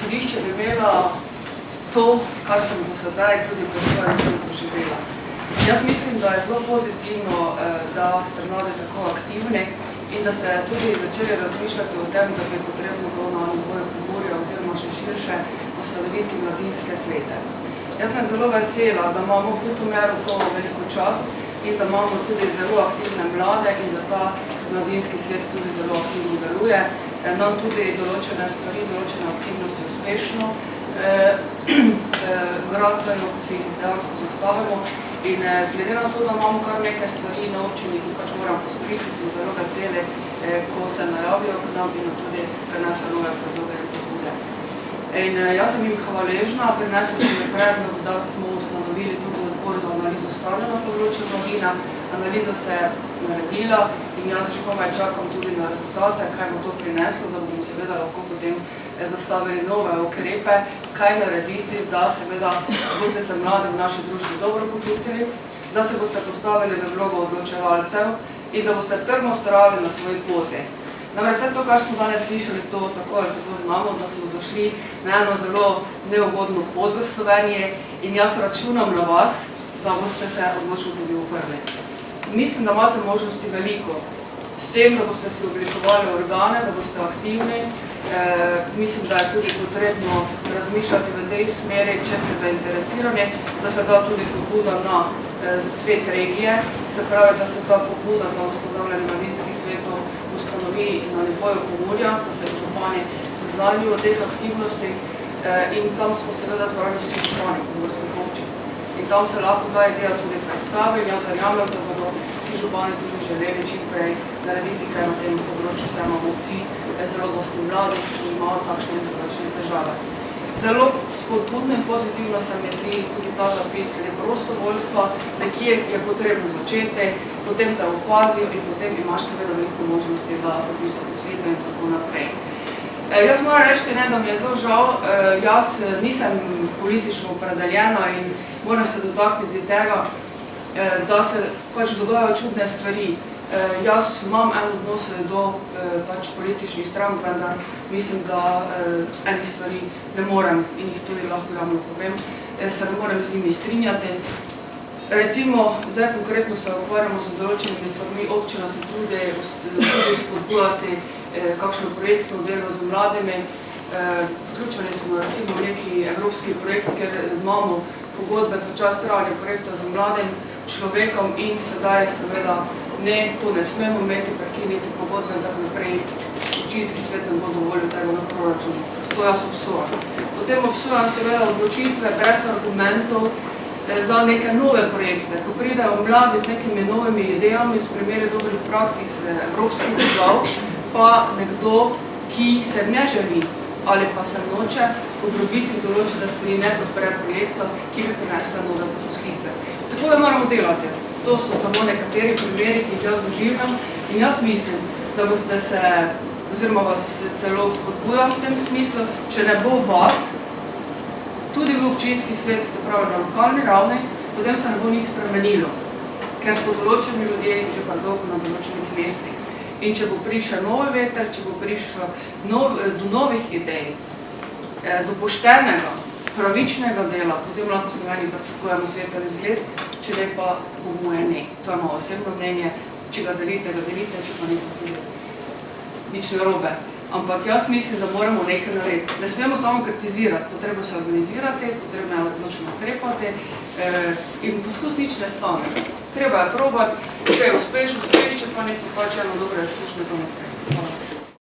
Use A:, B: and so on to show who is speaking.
A: izhodišče bi imela to, kar sem do sedaj tudi po svojem životu doživela. Jaz mislim, da je zelo pozitivno, da ste mladi tako aktivni in da ste tudi začeli razmišljati o tem, da bi potrebno bilo na nivoju Pomurja oziroma še širše ustanoviti mladinske svete. Jaz sem zelo vesela, da imamo v Ljutomeru to veliko čast in da imamo tudi zelo aktivne mlade in da ta mladinski svet tudi zelo aktivno deluje. Nam tudi določene stvari, določene aktivnosti uspešno gratajo, ko si jih dejansko zastavimo. In glede na to, da imamo kar nekaj stvari na občini, ki pač moramo postoriti, smo zelo veseli, ko se najavijo k nam in tudi preneso nove predloge in pobude. In jaz sem jim hvaležna, prinesla sem mi predlog, da smo ustanovili tudi odbor za analizo stanja na področju mladine. Analiza se je naredila in jaz že komaj čakam tudi na rezultate, kaj bo to prineslo, da bomo seveda lahko potem zastavili nove ukrepe, kaj narediti, da seveda boste se mladi v naši družbi dobro počutili, da se boste postavili v vlogo odločevalcev in da boste trdno vztrajali na svoji poti. Namreč vse to, kar smo danes slišali, to tako ali tako znamo, da smo zašli na eno zelo neugodno pot v Sloveniji in jaz računam na vas, da boste se odločno tudi uprli. Mislim, da imate možnosti veliko. S tem, da boste si oblikovali organe, da boste aktivni, mislim, da je tudi potrebno razmišljati v tej smeri, če ste zainteresirani, da se da tudi pobuda na svet regije, se pravi, da se ta pobuda za ustanovljanje mladinskih svetov ustanovi na nivoju Pomurja, da se župani seznanijo o teh aktivnostih in tam smo seveda zbrali vsi župani pomurskih občin. In tam se lahko ta ideja tudi predstavi. Jaz verjamem, da bodo vsi župani tudi želeli čim prej narediti kaj na tem področju, saj imamo vsi zelo dosti mladih, ki imajo takšne in drugačne težave. Zelo spodbudno in pozitivno se mi zdi tudi ta zapis glede prostovoljstva, nekje je potrebno začeti, potem te opazijo in potem imaš seveda veliko možnosti, da dobiš zaposlitev in tako naprej. Jaz moram reči, da mi je zelo žal, jaz nisem politično opredeljena in moram se dotakniti tega, da se pač dogajajo čudne stvari. Jaz imam en odnos do političnih strank, vendar mislim, da enih stvari ne morem in jih tudi lahko javno povem, se ne morem z njimi strinjati. Recimo, zdaj konkretno se ukvarjamo z določenimi stvarmi, občina se trudi spodbujati kakšno projektno delo z mladimi. Vključeni smo recimo v neki evropski projekt, ker imamo pogodbe za čas trajanja projekta z mladim človekom in sedaj seveda to ne smemo imeti, prekiniti pogodbe in tako naprej. Občinski svet ne bo dovolil tega na proračunu. To jaz obsojam. Potem obsojam seveda odločitve brez argumentov za neke nove projekte. Ko pridejo mladi z nekimi novimi idejami, s primeri dobrih praks iz evropskih držav, pa nekdo, ki se ne želi ali pa se noče podrobiti določene stvari, ne podpre projekta, ki bi prinesla nove zaposlitve. Tako da moramo delati. To so samo nekateri primeri, ki jih jaz doživljam in jaz mislim, da boste se, oziroma vas celo spodbujam v tem smislu, če ne bo vas, tudi v občinski svet, se pravi na lokalni ravni, potem se ne bo nič spremenilo, ker so določeni ljudje že pa dolgo na določenih mestih. In če bo prišel novi veter, če bo prišel do novih idej, do poštenega, pravičnega dela, potem lahko v Sloveniji pričakujemo svetel izgled, če ne pa po moje ne. To je moje osebno mnenje, če ga delite, če pa ne pa tudi nič narobe. Ampak jaz mislim, da moramo nekaj narediti. Ne smemo samo kritizirati, potrebno se organizirati, potrebno je odločno ukrepati in poskus nič ne stane. Treba je probati, če je uspeš, če pa ne pa pač eno dobre izkušnje za naprej.